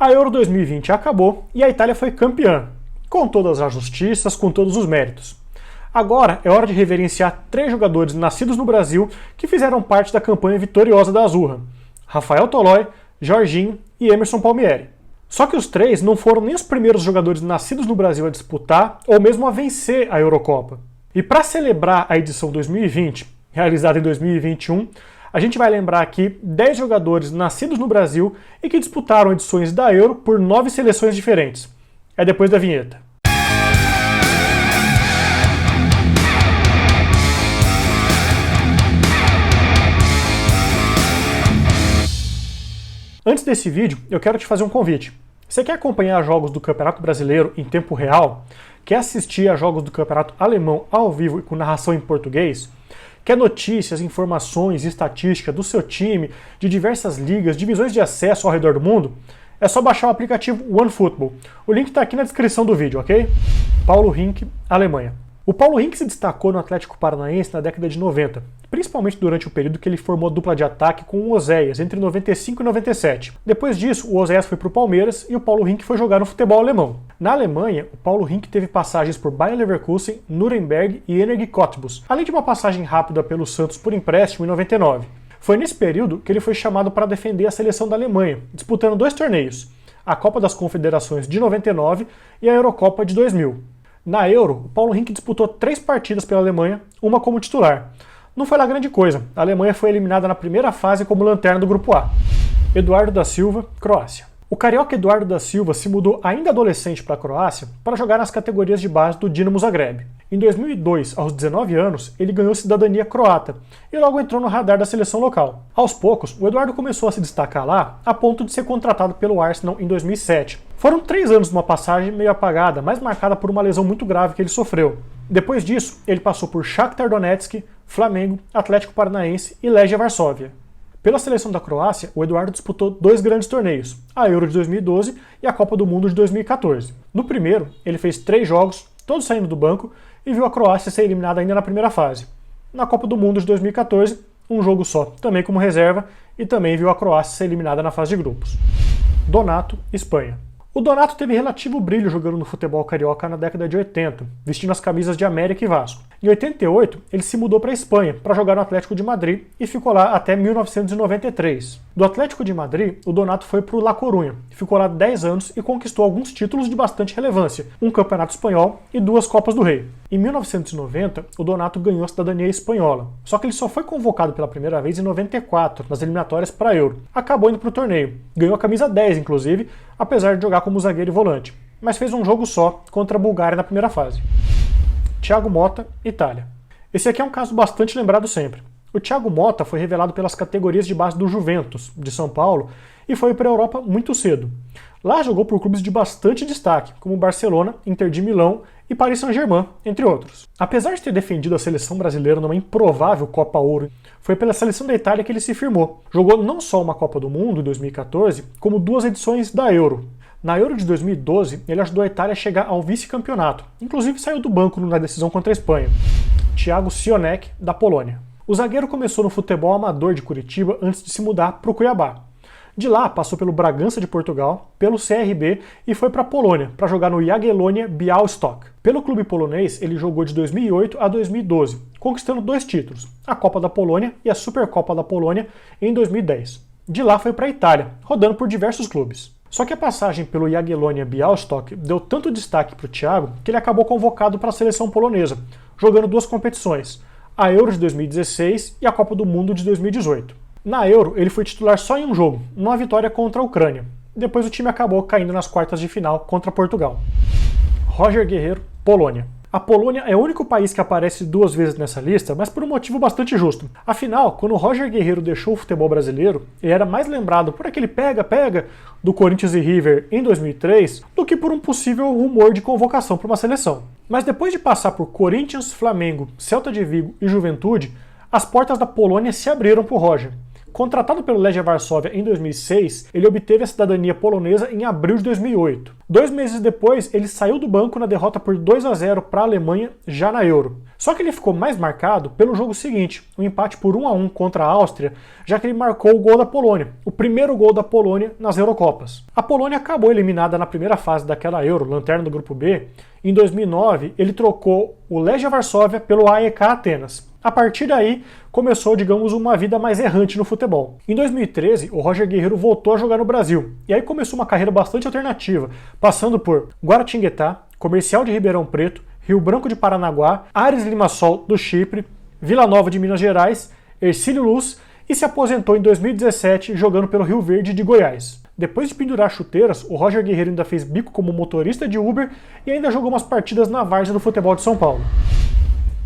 A Euro 2020 acabou e a Itália foi campeã, com todas as justiças, com todos os méritos. Agora é hora de reverenciar 3 jogadores nascidos no Brasil que fizeram parte da campanha vitoriosa da Azurra: Rafael Tolói, Jorginho e Emerson Palmieri. Só que os 3 não foram nem os primeiros jogadores nascidos no Brasil a disputar ou mesmo a vencer a Eurocopa. E para celebrar a edição 2020, realizada em 2021, a gente vai lembrar aqui 10 jogadores nascidos no Brasil e que disputaram edições da Euro por 9 seleções diferentes. É depois da vinheta. Antes desse vídeo, eu quero te fazer um convite. Você quer acompanhar jogos do Campeonato Brasileiro em tempo real? Quer assistir a jogos do Campeonato Alemão ao vivo e com narração em português? Quer notícias, informações e estatística do seu time, de diversas ligas, divisões de acesso ao redor do mundo? É só baixar o aplicativo OneFootball. O link está aqui na descrição do vídeo, ok? Paulo Rink, Alemanha. O Paulo Rink se destacou no Atlético Paranaense na década de 90, principalmente durante o período que ele formou a dupla de ataque com o Oséias, entre 95 e 97. Depois disso, o Oséias foi para o Palmeiras e o Paulo Rink foi jogar no futebol alemão. Na Alemanha, o Paulo Rink teve passagens por Bayer Leverkusen, Nuremberg e Energie Cottbus, além de uma passagem rápida pelo Santos por empréstimo em 99. Foi nesse período que ele foi chamado para defender a seleção da Alemanha, disputando 2 torneios, a Copa das Confederações de 99 e a Eurocopa de 2000. Na Euro, o Paulo Rink disputou 3 partidas pela Alemanha, uma como titular. Não foi lá grande coisa, a Alemanha foi eliminada na primeira fase como lanterna do Grupo A. Eduardo da Silva, Croácia. O carioca Eduardo da Silva se mudou ainda adolescente para a Croácia para jogar nas categorias de base do Dinamo Zagreb. Em 2002, aos 19 anos, ele ganhou cidadania croata e logo entrou no radar da seleção local. Aos poucos, o Eduardo começou a se destacar lá a ponto de ser contratado pelo Arsenal em 2007. Foram 3 anos de uma passagem meio apagada, mas marcada por uma lesão muito grave que ele sofreu. Depois disso, ele passou por Shakhtar Donetsk, Flamengo, Atlético Paranaense e Legia Varsóvia. Pela seleção da Croácia, o Eduardo disputou 2 grandes torneios, a Euro de 2012 e a Copa do Mundo de 2014. No primeiro, ele fez 3 jogos, todos saindo do banco, e viu a Croácia ser eliminada ainda na primeira fase. Na Copa do Mundo de 2014, um jogo só, também como reserva, e também viu a Croácia ser eliminada na fase de grupos. Donato, Espanha. O Donato teve relativo brilho jogando no futebol carioca na década de 80, vestindo as camisas de América e Vasco. Em 88, ele se mudou para a Espanha para jogar no Atlético de Madrid e ficou lá até 1993. Do Atlético de Madrid, o Donato foi para o La Coruña, ficou lá 10 anos e conquistou alguns títulos de bastante relevância, um campeonato espanhol e 2 Copas do Rei. Em 1990, o Donato ganhou a cidadania espanhola, só que ele só foi convocado pela primeira vez em 94, nas eliminatórias para a Euro. Acabou indo para o torneio, ganhou a camisa 10 inclusive, apesar de jogar como zagueiro e volante, mas fez um jogo só contra a Bulgária na primeira fase. Thiago Motta, Itália. Esse aqui é um caso bastante lembrado sempre. O Thiago Motta foi revelado pelas categorias de base do Juventus, de São Paulo, e foi para a Europa muito cedo. Lá jogou por clubes de bastante destaque, como Barcelona, Inter de Milão e Paris Saint-Germain, entre outros. Apesar de ter defendido a seleção brasileira numa improvável Copa Ouro, foi pela seleção da Itália que ele se firmou. Jogou não só uma Copa do Mundo em 2014, como 2 edições da Euro. Na Euro de 2012, ele ajudou a Itália a chegar ao vice-campeonato, inclusive saiu do banco na decisão contra a Espanha. Thiago Sionek, da Polônia. O zagueiro começou no futebol amador de Curitiba antes de se mudar para o Cuiabá. De lá, passou pelo Bragança de Portugal, pelo CRB e foi para a Polônia, para jogar no Jagiellonia Białystok. Pelo clube polonês, ele jogou de 2008 a 2012, conquistando 2 títulos, a Copa da Polônia e a Supercopa da Polônia em 2010. De lá foi para a Itália, rodando por diversos clubes. Só que a passagem pelo Jagiellonia Białystok deu tanto destaque para o Thiago que ele acabou convocado para a seleção polonesa, jogando 2 competições, a Euro de 2016 e a Copa do Mundo de 2018. Na Euro, ele foi titular só em um jogo, numa vitória contra a Ucrânia. Depois o time acabou caindo nas quartas de final contra Portugal. Roger Guerreiro, Polônia. A Polônia é o único país que aparece 2 vezes nessa lista, mas por um motivo bastante justo. Afinal, quando o Roger Guerreiro deixou o futebol brasileiro, ele era mais lembrado por aquele pega-pega do Corinthians e River em 2003 do que por um possível rumor de convocação para uma seleção. Mas depois de passar por Corinthians, Flamengo, Celta de Vigo e Juventude, as portas da Polônia se abriram para o Roger. Contratado pelo Legia Varsóvia em 2006, ele obteve a cidadania polonesa em abril de 2008. 2 meses depois, ele saiu do banco na derrota por 2-0 para a Alemanha, já na Euro. Só que ele ficou mais marcado pelo jogo seguinte, o empate por 1-1 contra a Áustria, já que ele marcou o gol da Polônia, o primeiro gol da Polônia nas Eurocopas. A Polônia acabou eliminada na primeira fase daquela Euro, lanterna do grupo B. Em 2009, ele trocou o Legia Varsóvia pelo AEK Atenas. A partir daí, começou, digamos, uma vida mais errante no futebol. Em 2013, o Roger Guerreiro voltou a jogar no Brasil, e aí começou uma carreira bastante alternativa, passando por Guaratinguetá, Comercial de Ribeirão Preto, Rio Branco de Paranaguá, Ares Limassol do Chipre, Vila Nova de Minas Gerais, Hercílio Luz e se aposentou em 2017 jogando pelo Rio Verde de Goiás. Depois de pendurar chuteiras, o Roger Guerreiro ainda fez bico como motorista de Uber e ainda jogou umas partidas na várzea do futebol de São Paulo.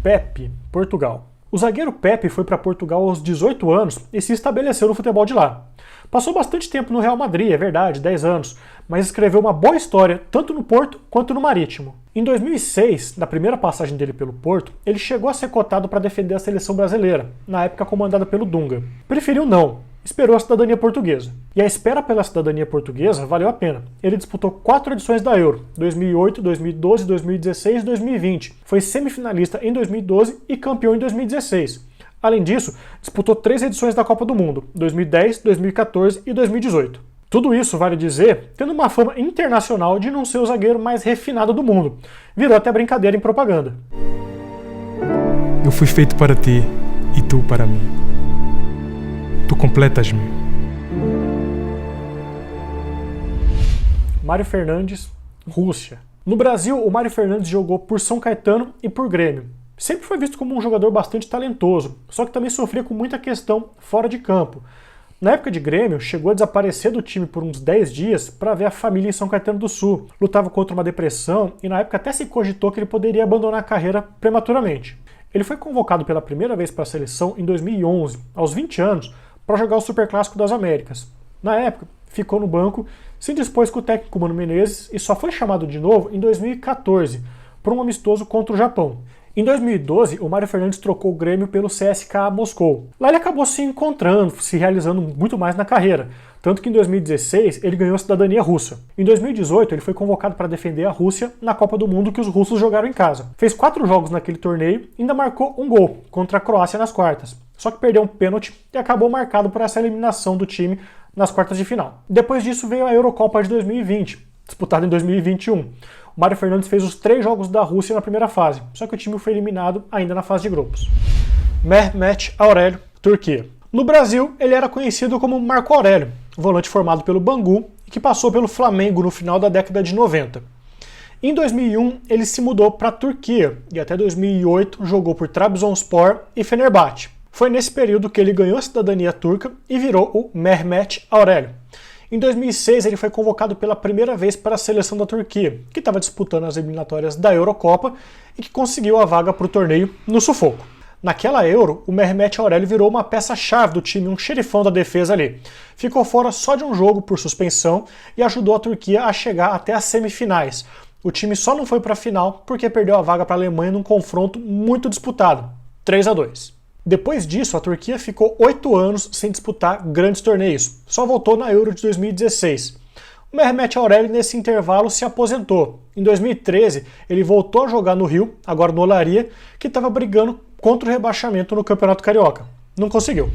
Pepe, Portugal. O zagueiro Pepe foi para Portugal aos 18 anos e se estabeleceu no futebol de lá. Passou bastante tempo no Real Madrid, é verdade, 10 anos, mas escreveu uma boa história tanto no Porto quanto no Marítimo. Em 2006, na primeira passagem dele pelo Porto, ele chegou a ser cotado para defender a seleção brasileira, na época comandada pelo Dunga. Preferiu não, esperou a cidadania portuguesa. E a espera pela cidadania portuguesa valeu a pena. Ele disputou 4 edições da Euro, 2008, 2012, 2016 e 2020. Foi semifinalista em 2012 e campeão em 2016. Além disso, disputou 3 edições da Copa do Mundo, 2010, 2014 e 2018. Tudo isso, vale dizer, tendo uma fama internacional de não ser o zagueiro mais refinado do mundo. Virou até brincadeira em propaganda. Eu fui feito para ti e tu para mim. Tu completas-me. Mário Fernandes, Rússia. No Brasil, o Mário Fernandes jogou por São Caetano e por Grêmio. Sempre foi visto como um jogador bastante talentoso, só que também sofria com muita questão fora de campo. Na época de Grêmio, chegou a desaparecer do time por uns 10 dias para ver a família em São Caetano do Sul. Lutava contra uma depressão e na época até se cogitou que ele poderia abandonar a carreira prematuramente. Ele foi convocado pela primeira vez para a seleção em 2011, aos 20 anos, para jogar o Superclássico das Américas. Na época, ficou no banco, se dispôs com o técnico Mano Menezes e só foi chamado de novo em 2014, por um amistoso contra o Japão. Em 2012, o Mário Fernandes trocou o Grêmio pelo CSKA Moscou. Lá ele acabou se encontrando, se realizando muito mais na carreira, tanto que em 2016 ele ganhou a cidadania russa. Em 2018 ele foi convocado para defender a Rússia na Copa do Mundo que os russos jogaram em casa. Fez 4 jogos naquele torneio e ainda marcou um gol contra a Croácia nas quartas. Só que perdeu um pênalti e acabou marcado por essa eliminação do time nas quartas de final. Depois disso veio a Eurocopa de 2020, disputada em 2021. O Mário Fernandes fez os 3 jogos da Rússia na primeira fase, só que o time foi eliminado ainda na fase de grupos. Mehmet Aurélio, Turquia. No Brasil, ele era conhecido como Marco Aurélio, volante formado pelo Bangu e que passou pelo Flamengo no final da década de 90. Em 2001, ele se mudou para a Turquia e até 2008 jogou por Trabzonspor e Fenerbahçe. Foi nesse período que ele ganhou a cidadania turca e virou o Mehmet Aurélio. Em 2006, ele foi convocado pela primeira vez para a seleção da Turquia, que estava disputando as eliminatórias da Eurocopa e que conseguiu a vaga para o torneio no sufoco. Naquela Euro, o Mehmet Aurélio virou uma peça-chave do time, um xerifão da defesa ali. Ficou fora só de um jogo por suspensão e ajudou a Turquia a chegar até as semifinais. O time só não foi para a final porque perdeu a vaga para a Alemanha num confronto muito disputado, 3-2. Depois disso, a Turquia ficou 8 anos sem disputar grandes torneios, só voltou na Euro de 2016. O Mehmet Aurélio, nesse intervalo, se aposentou. Em 2013, ele voltou a jogar no Rio, agora no Olaria, que estava brigando contra o rebaixamento no Campeonato Carioca. Não conseguiu.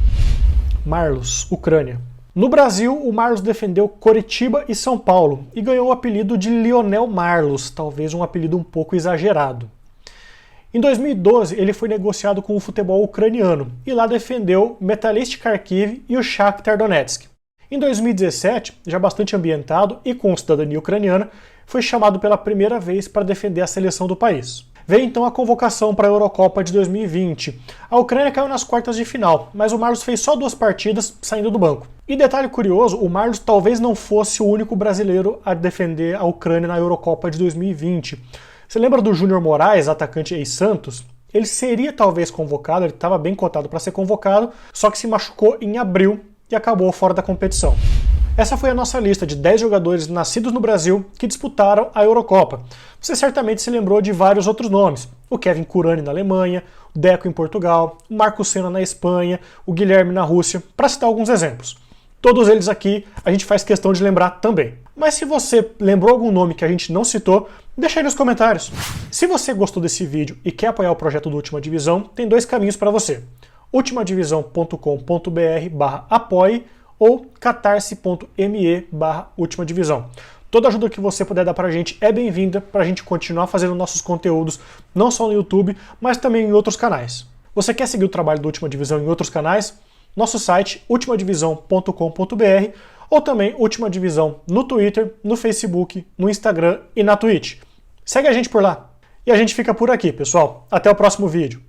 Marlos, Ucrânia. No Brasil, o Marlos defendeu Coritiba e São Paulo e ganhou o apelido de Lionel Marlos, talvez um apelido um pouco exagerado. Em 2012, ele foi negociado com o futebol ucraniano e lá defendeu Metalist Kharkiv e o Shakhtar Donetsk. Em 2017, já bastante ambientado e com cidadania ucraniana, foi chamado pela primeira vez para defender a seleção do país. Veio então a convocação para a Eurocopa de 2020. A Ucrânia caiu nas quartas de final, mas o Marlos fez só 2 partidas saindo do banco. E detalhe curioso, o Marlos talvez não fosse o único brasileiro a defender a Ucrânia na Eurocopa de 2020. Você lembra do Júnior Moraes, atacante ex-Santos? Ele seria talvez convocado, ele estava bem cotado para ser convocado, só que se machucou em abril e acabou fora da competição. Essa foi a nossa lista de 10 jogadores nascidos no Brasil que disputaram a Eurocopa. Você certamente se lembrou de vários outros nomes. O Kevin Kurani na Alemanha, o Deco em Portugal, o Marco Senna na Espanha, o Guilherme na Rússia, para citar alguns exemplos. Todos eles aqui a gente faz questão de lembrar também. Mas se você lembrou algum nome que a gente não citou, deixa aí nos comentários. Se você gostou desse vídeo e quer apoiar o projeto do Última Divisão, tem dois caminhos para você. ultimadivisão.com.br/apoie ou catarse.me/Última Divisão. Toda ajuda que você puder dar pra gente é bem-vinda pra gente continuar fazendo nossos conteúdos, não só no YouTube, mas também em outros canais. Você quer seguir o trabalho do Última Divisão em outros canais? Nosso site, ultimadivisão.com.br, ou também Última Divisão no Twitter, no Facebook, no Instagram e na Twitch. Segue a gente por lá. E a gente fica por aqui, pessoal. Até o próximo vídeo.